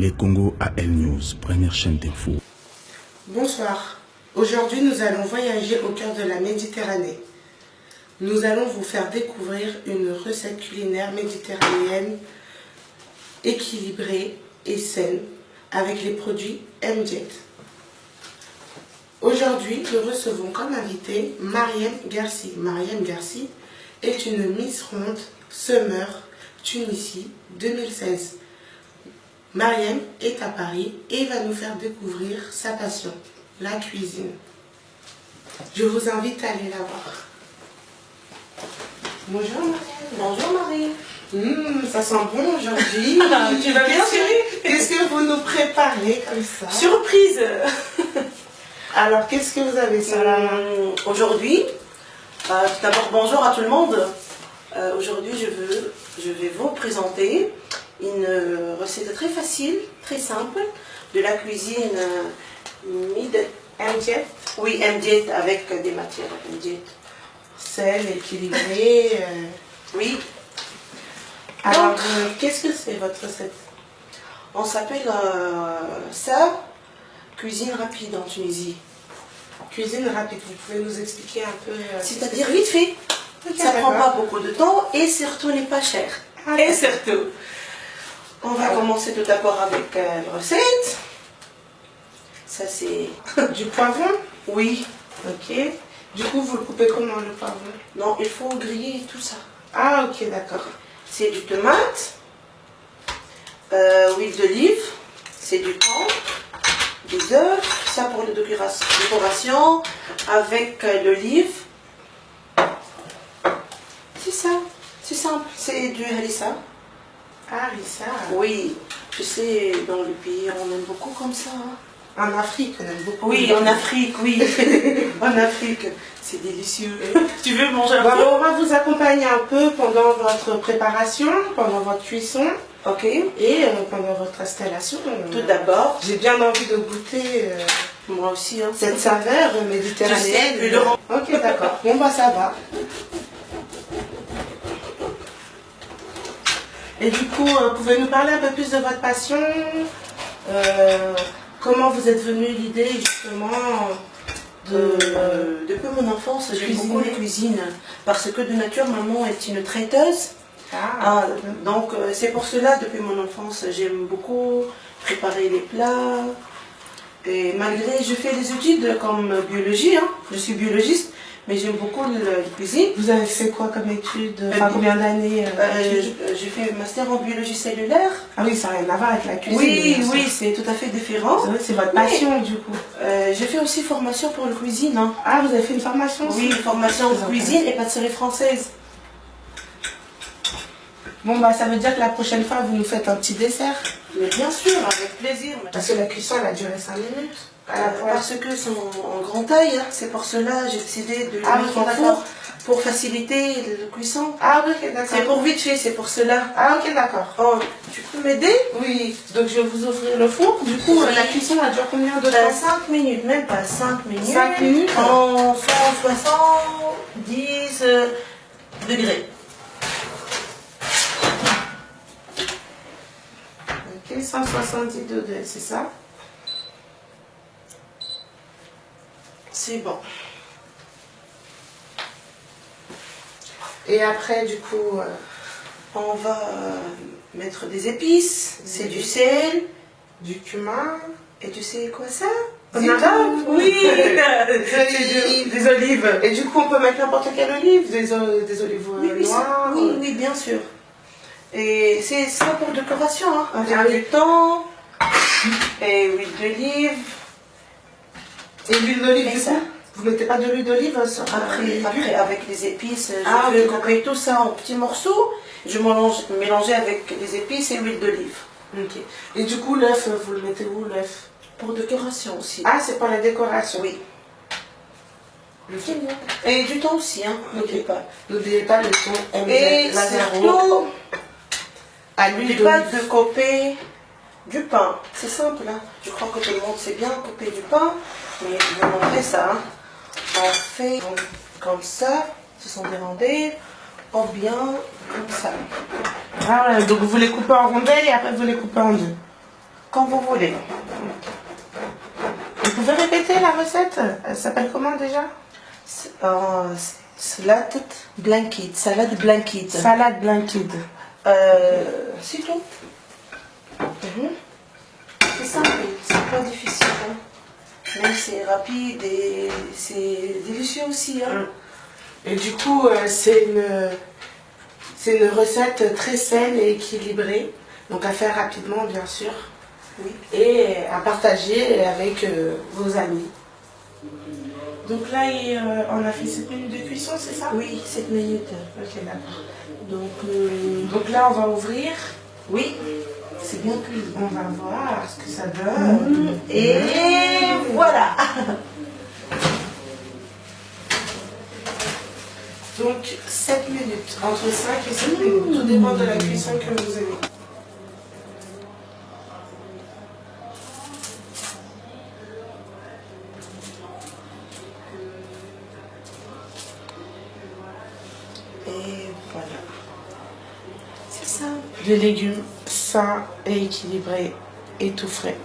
Les Congo AL News, première chaîne d'info. Bonsoir. Aujourd'hui, nous allons voyager au cœur de la Méditerranée. Nous allons vous faire découvrir une recette culinaire méditerranéenne équilibrée et saine avec les produits MDiet. Aujourd'hui, nous recevons comme invitée Mariam Garci. Mariam Garci est une Miss Ronde Summer Tunisie 2016. Mariam est à Paris et va nous faire découvrir sa passion, la cuisine. Je vous invite à aller la voir. Bonjour Mariam. Bonjour Marie. Ça sent bon aujourd'hui. Tu vas bien chérie? Qu'est-ce que vous nous préparez comme ça? Surprise. Alors, qu'est-ce que vous avez sur la main? Aujourd'hui, tout d'abord bonjour à tout le monde. Aujourd'hui, je vais vous présenter une recette très facile, très simple, de la cuisine MDiet. Oui, MDiet avec des matières MDiet. Saine, équilibrée. Oui. Alors, qu'est-ce que c'est votre recette? On s'appelle ça cuisine rapide en Tunisie. Cuisine rapide, vous pouvez nous expliquer un peu C'est-à-dire vite fait. Okay, ça prend pas beaucoup de temps et surtout n'est pas cher. Et surtout, on va commencer tout d'abord avec la recette. Ça c'est du poivron? Oui. Ok. Du coup, vous le coupez comment le poivron? Non, il faut griller tout ça. Ah ok, d'accord. C'est du tomate, huile d'olive, c'est du thon, des œufs, ça pour la décoration, avec l'olive. C'est ça, c'est simple, c'est du harissa. Ah, harissa. Oui, tu sais, dans le pays, on aime beaucoup comme ça. Hein. En Afrique, on aime beaucoup. Oui, en Afrique, oui. En Afrique, c'est délicieux. Tu veux manger un peu? On va vous accompagner un peu pendant votre préparation, pendant votre cuisson. Ok. Et pendant votre installation. Tout d'abord, j'ai bien envie de goûter moi aussi, hein, cette saveur méditerranéenne. Tu sais, ok, d'accord. Bon, bah ça va. Et du coup, pouvez nous parler un peu plus de votre passion? Comment vous êtes venu l'idée justement depuis mon enfance, j'aime beaucoup la cuisine. Parce que de nature, maman est une traiteuse. Donc c'est pour cela, depuis mon enfance, j'aime beaucoup préparer les plats. Et malgré, je fais des études comme biologie, hein, je suis biologiste, mais j'aime beaucoup la cuisine. Vous avez fait quoi comme études? Enfin, combien d'années? J'ai fait un master en biologie cellulaire. Ah oui, ça n'a rien à voir avec la cuisine. Oui, oui, c'est tout à fait différent. C'est votre passion du coup. J'ai fait aussi formation pour la cuisine. Hein. Ah, vous avez fait une formation aussi? Oui, une formation en cuisine et pâtisserie française. Bon, bah ça veut dire que la prochaine fois, vous nous faites un petit dessert? Mais bien sûr, avec plaisir. Parce que la cuisson, elle a duré 5 minutes. Parce que sont en grande taille, hein. C'est pour cela j'ai décidé de le mettre en four pour faciliter la cuisson. Ah ok, d'accord. C'est pour vite fait, c'est pour cela. Ah ok, d'accord. Oh, tu peux m'aider? Oui, donc je vais vous ouvrir le four. Du coup, la cuisson, elle dure combien de temps? 5 minutes, même pas 5 minutes. 5 minutes en 170 degrés. Ok, 170 degrés, c'est ça? C'est bon. Et après, du coup, on va mettre des épices. C'est du sel, du cumin. Et tu sais quoi ça? Du thym. Oui. Des olives. Et du coup, on peut mettre n'importe quelle olive, des olives noires. Oui, oui, bien sûr. Et c'est ça pour décoration, hein. Avec du thon et huile d'olive. Et l'huile d'olive, du coup, vous mettez pas de l'huile d'olive Après, avec les épices, je vais couper tout ça en petits morceaux. Je mélanger avec les épices et l'huile d'olive. Ok. Et du coup, l'œuf, vous le mettez où, l'œuf? Pour décoration aussi. Ah, c'est pour la décoration? Oui. Et du thon aussi, hein. N'oubliez pas. N'oubliez pas le thon. Et surtout, n'oubliez pas de couper du pain. C'est simple, hein. Je crois que tout le monde sait bien couper du pain. Mais je vais vous montrer ça. Hein. On fait comme ça. Ce sont des rondelles. Ou bien comme ça. Ah ouais, donc vous les coupez en rondelles et après vous les coupez en deux. Comme vous voulez. Vous pouvez répéter la recette? Elle s'appelle comment déjà? Salade blanquette. Salade blanquette. Salade blanquette. C'est tout. C'est simple, c'est pas difficile. Hein. Même c'est rapide et c'est délicieux aussi. Hein. Et du coup, c'est une recette très saine et équilibrée. Donc à faire rapidement, bien sûr. Oui. Et à partager avec vos amis. Donc là, on a fait 7 minutes de cuisson, c'est ça? Oui, 7 minutes. Ok, d'accord. Donc là, on va ouvrir. Oui, c'est bien cuit. On va voir ce que ça donne. Et voilà. Donc 7 minutes, entre 5 et 7 minutes. Tout dépend de la cuisson que vous aimez. Et voilà. C'est ça. Des légumes sains et équilibrés et tout frais.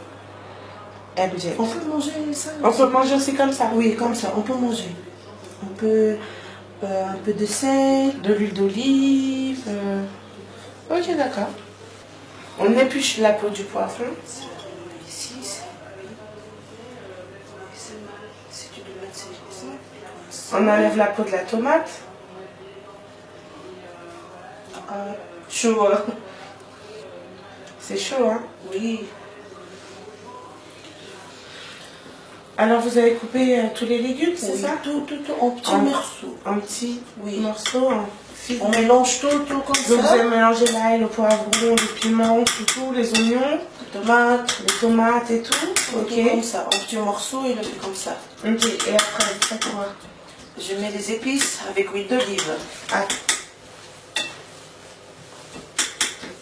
MJ. On peut manger ça. On peut manger aussi comme ça? Oui, comme ça, on peut manger. On peut un peu de sel, de l'huile d'olive. Ok, d'accord. On épluche la peau du poivron. Ici, si tu veux mettre ça. On enlève la peau de la tomate. Chaud. C'est chaud, hein? Oui. Alors vous avez coupé tous les légumes, c'est ça? Tout en petits morceaux. En petits Oui. morceaux, en fines. On mélange tout comme ça. Donc vous avez mélangé l'ail, le poivron, le piment, tout, les oignons, les tomates et tout. Ok. Comme ça, en petits morceaux et le fait comme ça. Ok, et après, ça quoi? Je mets les épices avec huile d'olive. Ah.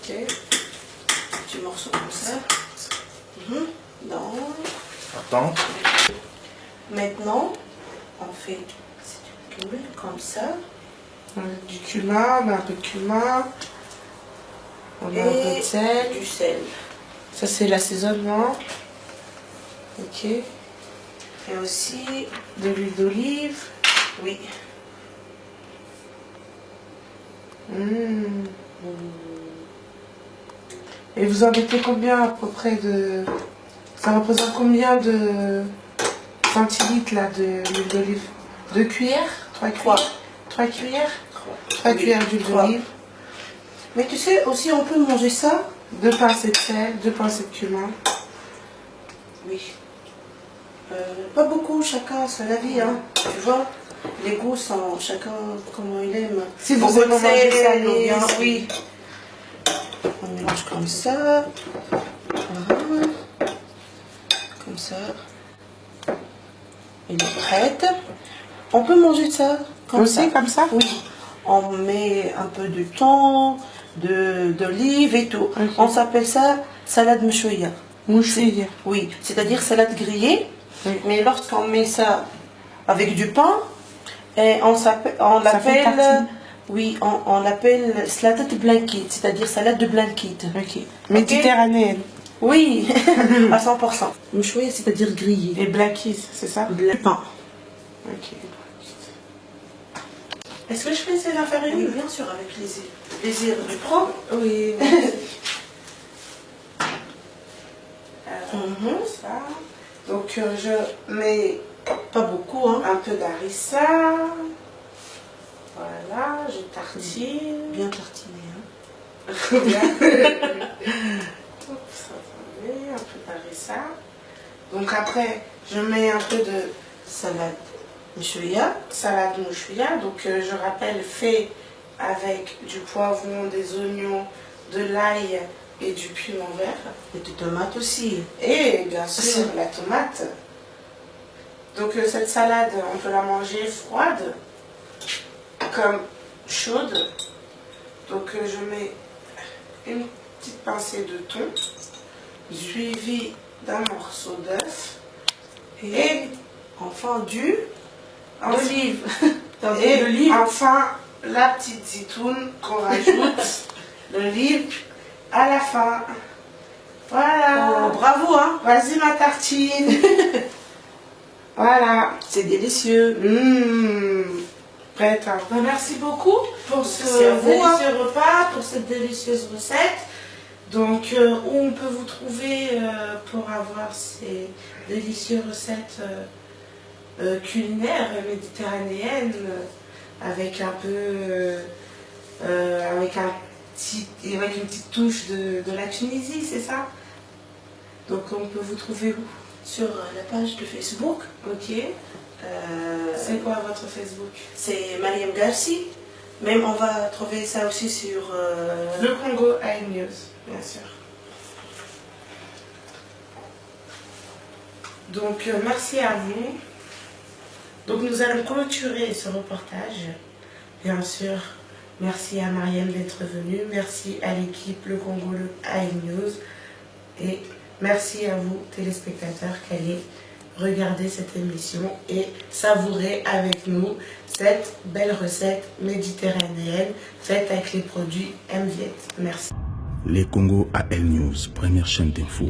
Ok. Petits morceaux comme ça. Donc. Attends. Maintenant, on fait du cumin comme ça. Du cumin, un peu de cumin. On met un peu de sel. Du sel. Ça c'est l'assaisonnement. Ok. Et aussi de l'huile d'olive. Oui. Et vous en mettez combien à peu près de... Ça représente combien de centilitres là de l'huile d'olive? 2 cuillères? 3 cuillères? 3 cuillères? 3 cuillères d'huile d'olive. Mais tu sais, aussi on peut manger ça. 2 pincées de sel, 2 pincées de cumin. Oui. Pas beaucoup, chacun son avis, hein. Tu vois, les goûts sont chacun comment il aime. Si vous aimez manger salé, bien, oui. On mélange comme ça. Voilà. Comme ça. Elle est prête. On peut manger ça comme aussi, ça. Comme ça? Oui. On met un peu de thon, d'olive et tout. Okay. On s'appelle ça salade mouchouya. Mouchouya. Oui, c'est-à-dire salade grillée. Oui. Mais lorsqu'on met ça avec du pain, et on l'appelle... Oui, on l'appelle salade blanquette, c'est-à-dire salade de blanquette. Ok. Méditerranéenne. Oui, à 100%. Mouchouya, c'est-à-dire grillé. Et blanquette, c'est ça? Pain. Ok. Est-ce que je fais ces affaires? Oui, bien sûr, avec plaisir. Plaisir du prends? Oui. Alors, ça. Donc, je mets pas beaucoup, hein. Un peu d'harissa. Voilà, je tartine. Bien tartiné, hein. Un peu d'harissa. Donc après, je mets un peu de salade mouchouya. Salade mouchouya. Donc je rappelle, fait avec du poivron, des oignons, de l'ail et du piment vert. Et de tomates aussi. Et bien sûr, la tomate. Donc cette salade, on peut la manger froide comme chaude. Donc je mets une petite pincée de thon, suivi d'un morceau d'œuf et enfin d'olive. Et enfin la petite zitoune qu'on rajoute, l'olive à la fin. Voilà. bravo, hein. Vas-y, ma tartine. Voilà. C'est délicieux. Prête, hein. Merci beaucoup pour ce délicieux repas, pour cette délicieuse recette. Donc, où on peut vous trouver pour avoir ces délicieuses recettes culinaires méditerranéennes avec un peu, avec une petite touche de la Tunisie, c'est ça? Donc, on peut vous trouver où? Sur la page de Facebook. Ok. C'est quoi votre Facebook? C'est Mariam Garci. Même on va trouver ça aussi sur le Congo AM News, bien sûr. Donc merci à vous. Donc nous allons clôturer ce reportage. Bien sûr, merci à Mariam d'être venue. Merci à l'équipe Le Congo AM News. Et merci à vous, téléspectateurs, qui allez regarder cette émission et savourer avec nous cette belle recette méditerranéenne faite avec les produits MViet. Merci. Les Congo AM News, première chaîne d'info.